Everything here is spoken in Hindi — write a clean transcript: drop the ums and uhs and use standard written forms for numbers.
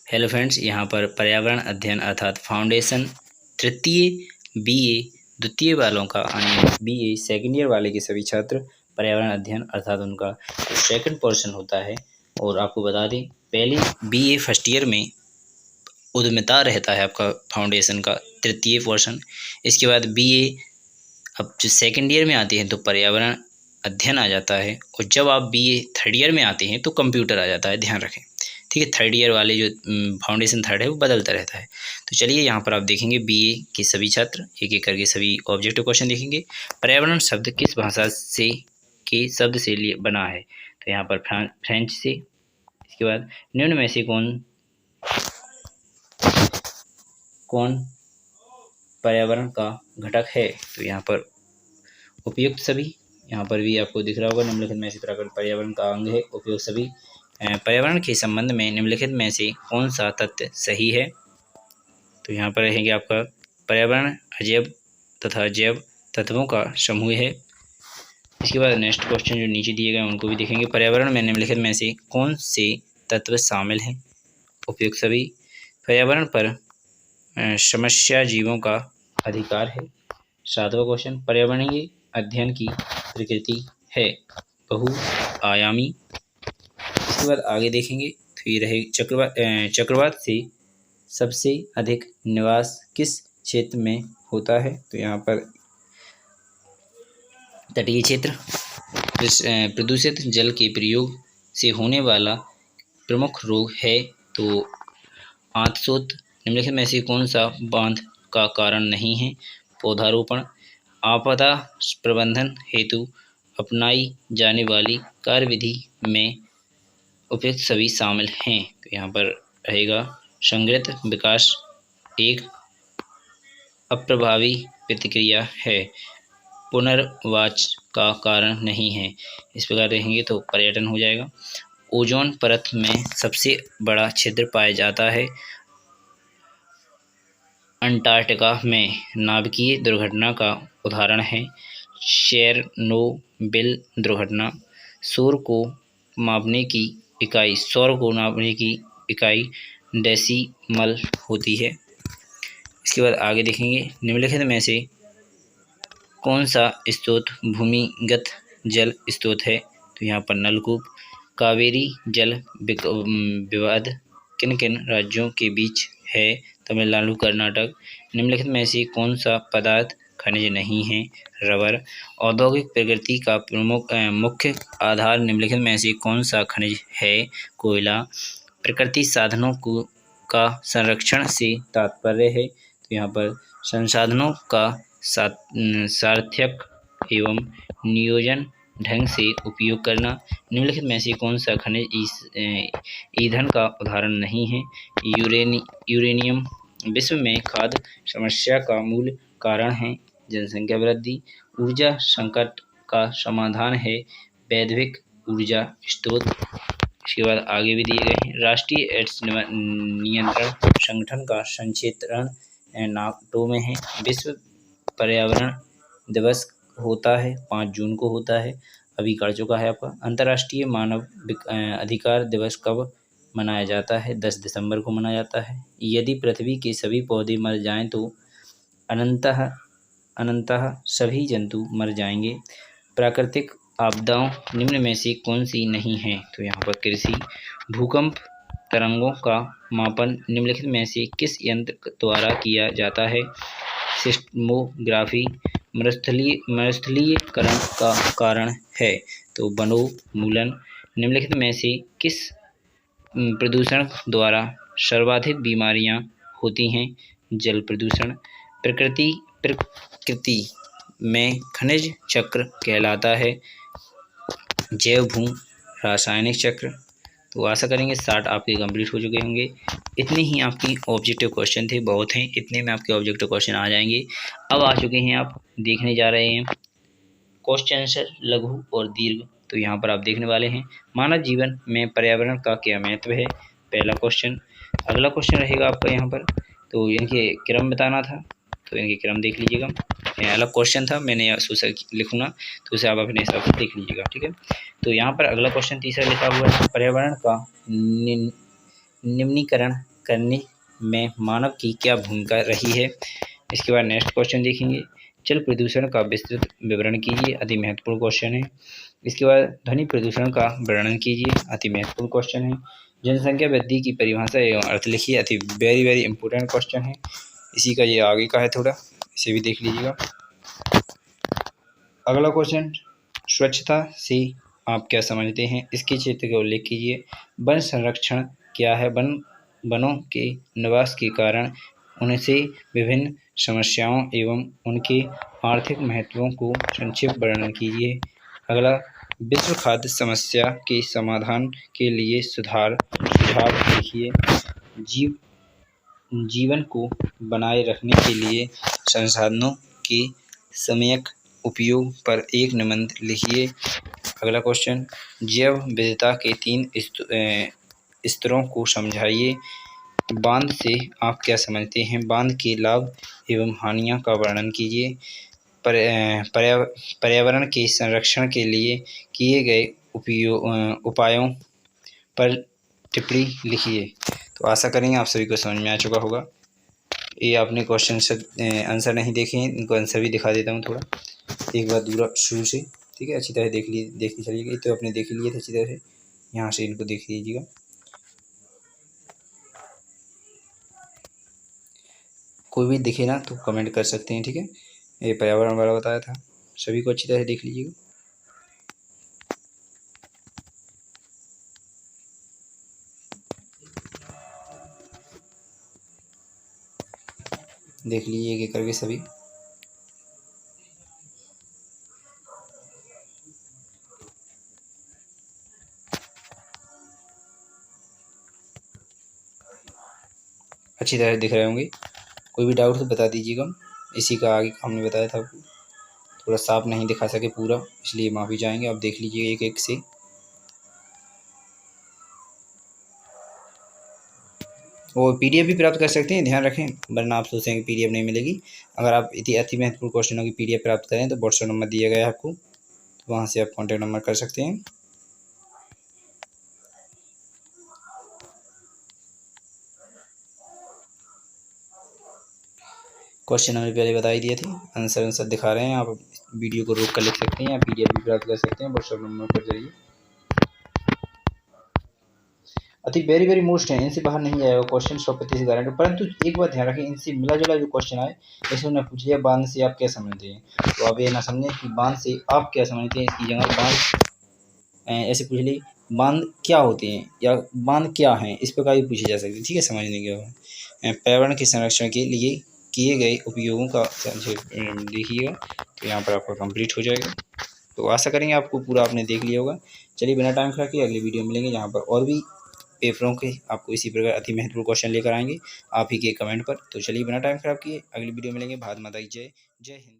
हेलो फ्रेंड्स, यहाँ पर पर्यावरण अध्ययन अर्थात फाउंडेशन तृतीय बीए द्वितीय वालों का यानी बीए सेकेंड ईयर वाले के सभी छात्र पर्यावरण अध्ययन अर्थात उनका सेकंड पोर्शन होता है। और आपको बता दें, पहले बीए फर्स्ट ईयर में उद्यमिता रहता है आपका फाउंडेशन का तृतीय पोर्शन। इसके बाद बीए अब जो सेकेंड ईयर में आते हैं तो पर्यावरण अध्ययन आ जाता है, और जब आप बीए थर्ड ईयर में आते हैं तो कंप्यूटर आ जाता है। ध्यान रखें, ठीक है। थर्ड ईयर वाले जो फाउंडेशन थर्ड है वो बदलता रहता है। तो चलिए यहाँ पर आप देखेंगे बीए के सभी छात्र एक एक करके सभी ऑब्जेक्टिव क्वेश्चन देखेंगे। पर्यावरण शब्द किस भाषा से के शब्द से लिए बना है? तो यहाँ पर फ्रेंच से। इसके बाद निम्न में से कौन पर्यावरण का घटक है? तो यहाँ पर उपयुक्त सभी। यहाँ पर भी आपको दिख रहा होगा, निम्नलिखित में से पर्यावरण का अंग है उपयुक्त सभी। पर्यावरण के संबंध में निम्नलिखित में से कौन सा तथ्य सही है? तो यहाँ पर रहेंगे आपका पर्यावरण अजैव तथा जैव तत्वों का समूह है। इसके बाद नेक्स्ट क्वेश्चन जो नीचे दिए गए उनको भी देखेंगे। पर्यावरण में निम्नलिखित में से कौन से तत्व शामिल हैं? उपयुक्त सभी। पर्यावरण पर समस्या जीवों का अधिकार है। सातवां क्वेश्चन, पर्यावरणीय अध्ययन की प्रकृति है बहुआयामी। इसके बाद आगे देखेंगे तो ये रहे चक्रवात से सबसे अधिक निवास किस क्षेत्र में होता है? तो यहाँ पर तटीय क्षेत्र। प्रदूषित जल के प्रयोग से होने वाला प्रमुख रोग है तो आंतशोथ। निम्नलिखित में से कौन सा बांध का कारण नहीं है? पौधारोपण। आपदा प्रबंधन हेतु अपनाई जाने वाली कार्यविधि में उपयुक्त सभी शामिल हैं। तो यहाँ पर रहेगा संगृहित विकास एक अप्रभावी प्रतिक्रिया है, पुनर्वास का कारण नहीं है। इस प्रकार रहेंगे तो पर्यटन हो जाएगा। ओजोन परत में सबसे बड़ा छिद्र पाया जाता है अंटार्कटिका में। नाभिकीय दुर्घटना का उदाहरण है चेरनोबिल दुर्घटना। सौर को मापने की इकाई डेसिमल होती है। इसके बाद आगे देखेंगे, निम्नलिखित में से कौन सा स्रोत भूमिगत जल स्रोत है? तो यहाँ पर नलकूप। कावेरी जल विवाद किन किन राज्यों के बीच है? तमिलनाडु कर्नाटक। निम्नलिखित में से कौन सा पदार्थ खनिज नहीं है? रबर। औद्योगिक प्रगति का मुख्य आधार निम्नलिखित में से कौन सा खनिज है? कोयला। प्रकृति साधनों का संरक्षण से तात्पर्य है। तो यहाँ पर संसाधनों का सार्थक एवं नियोजन ढंग से उपयोग करना। निम्नलिखित में से कौन सा खनिज ईंधन का उदाहरण नहीं है? यूरेनियम। विश्व में खाद्य समस्या का मूल कारण है जनसंख्या वृद्धि। ऊर्जा संकट का समाधान है वैश्विक ऊर्जा स्रोत। इसके बाद आगे भी दिए गए हैं। राष्ट्रीय एड्स नियंत्रण संगठन का संक्षेत्रण नागटो में है। विश्व पर्यावरण दिवस होता है 5 जून को होता है, अभी कर चुका है आपका। अंतर्राष्ट्रीय मानव अधिकार दिवस कब मनाया जाता है? 10 दिसंबर को मनाया जाता है। यदि पृथ्वी के सभी पौधे मर जाएं तो अनंतः सभी जंतु मर जाएंगे। प्राकृतिक आपदाओं निम्न में से कौन सी नहीं है? तो यहाँ पर कृषि। भूकंप तरंगों का मापन निम्नलिखित में से किस यंत्र द्वारा किया जाता है? सिस्मोग्राफी। मरुस्थलीकरण का कारण है तो वनोन्मूलन। निम्नलिखित में से किस प्रदूषण द्वारा सर्वाधिक बीमारियां होती हैं? जल प्रदूषण। प्रकृति में खनिज चक्र कहलाता है जैव भू रासायनिक चक्र। तो आशा करेंगे 60 आपके कंप्लीट हो चुके होंगे। इतने ही आपकी ऑब्जेक्टिव क्वेश्चन थे, बहुत हैं, इतने में आपके ऑब्जेक्टिव क्वेश्चन आ जाएंगे। अब आ चुके हैं, आप देखने जा रहे हैं क्वेश्चन आंसर लघु और दीर्घ। तो यहाँ पर आप देखने वाले हैं मानव जीवन में पर्यावरण का क्या महत्व है, पहला क्वेश्चन। अगला क्वेश्चन रहेगा आपका यहाँ पर, तो इनके क्रम बताना था, तो इनके क्रम देख लीजिएगा। अलग क्वेश्चन था, मैंने लिखूंगा तो उसे आप अपने हिसाब से देख लीजिएगा, ठीक है। तो यहाँ पर अगला क्वेश्चन तीसरा लिखा हुआ है, पर्यावरण का निम्नीकरण करने में मानव की क्या भूमिका रही है। इसके बाद नेक्स्ट क्वेश्चन देखेंगे, जल प्रदूषण का विस्तृत विवरण कीजिए, अति महत्वपूर्ण क्वेश्चन है। इसके बाद ध्वनि प्रदूषण का वर्णन कीजिए, अति महत्वपूर्ण क्वेश्चन है। जनसंख्या वृद्धि की परिभाषा एवं अर्थ लिखिए, अति वेरी इंपॉर्टेंट क्वेश्चन है। इसी का ये आगे का है थोड़ा, इसे भी देख लीजिएगा। अगला क्वेश्चन, स्वच्छता से आप क्या समझते हैं, इसके क्षेत्र का उल्लेख कीजिए। वन संरक्षण क्या है, वनों के निवास के कारण उनसे विभिन्न समस्याओं एवं उनके आर्थिक महत्वों को संक्षिप्त वर्णन कीजिए। अगला, विश्व खाद्य समस्या के समाधान के लिए सुझाव लिखिए। जीवन को बनाए रखने के लिए संसाधनों के सम्यक उपयोग पर एक निबंध लिखिए। अगला क्वेश्चन, जैव विविधता के 3 स्तरों को समझाइए। बांध से आप क्या समझते हैं, बांध के लाभ एवं हानियों का वर्णन कीजिए। पर्यावरण के संरक्षण के लिए किए गए उपायों पर टिप्पणी लिखिए। तो आशा करेंगे आप सभी को समझ में आ चुका होगा। ये आपने क्वेश्चन से आंसर नहीं देखे हैं, इनको आंसर भी दिखा देता हूँ थोड़ा, एक बार दूरा शुरू से, ठीक है, अच्छी तरह देखते चलिएगा। तो आपने देख लिए थे अच्छी तरह से, यहाँ से इनको देख लीजिएगा। कोई भी दिखे ना तो कमेंट कर सकते हैं, ठीक है। ये पर्यावरण वाला बताया था, सभी को अच्छी तरह देख लीजिएगा। देख लीजिए कि करके सभी। अच्छी तरह दिख रहे होंगे। कोई भी डाउट तो बता दीजिएगा। इसी का आगे हमने बताया था, थोड़ा साफ नहीं दिखा सके पूरा, इसलिए माफ़ी चाहेंगे। आप देख लीजिए एक एक से। वो पीडीएफ भी प्राप्त कर सकते हैं, ध्यान रखें, वरना आप सोचें कि पीडीएफ नहीं मिलेगी। अगर आप अति महत्वपूर्ण क्वेश्चनों की पीडीएफ प्राप्त करें तो व्हाट्सएप नंबर दिया गया है आपको, तो वहाँ से आप कॉन्टैक्ट नंबर कर सकते हैं। क्वेश्चन हमने पहले बता ही दिए थे, आंसर दिखा रहे हैं। आप वीडियो को रोक कर लिख सकते हैं या पीडीएफ भी प्राप्त कर सकते हैं व्हाट्सएप नंबर पर जरिए। अति वेरी मोस्ट है, इनसे बाहर नहीं आएगा क्वेश्चन 100% गारंटी। परंतु एक बात ध्यान रखें, इनसे मिला जुला जो क्वेश्चन आए, जैसे उन्होंने पूछ लिया बांध से आप क्या समझते हैं, तो आप ये ना समझें कि बांध से आप क्या समझते हैं, इसकी जगह बांध ऐसे पूछ ली बांध क्या होते हैं या बांध क्या हैं, इस प्रकार भी पूछी जा सकती है, ठीक है, समझने के। पर्यावरण के संरक्षण के लिए किए गए उपयोगों का देखिएगा, तो यहाँ पर आपका कंप्लीट हो जाएगा। तो आशा करेंगे आपको पूरा आपने देख लिया होगा। चलिए बिना टाइम खराब किए अगली वीडियो मिलेंगे, जहाँ पर और भी पेपरों के आपको इसी प्रकार अति महत्वपूर्ण क्वेश्चन लेकर आएंगे आप ही के कमेंट पर। तो चलिए बिना टाइम खराब किए अगली वीडियो मिलेंगे। भारत माता की जय, जय हिंद।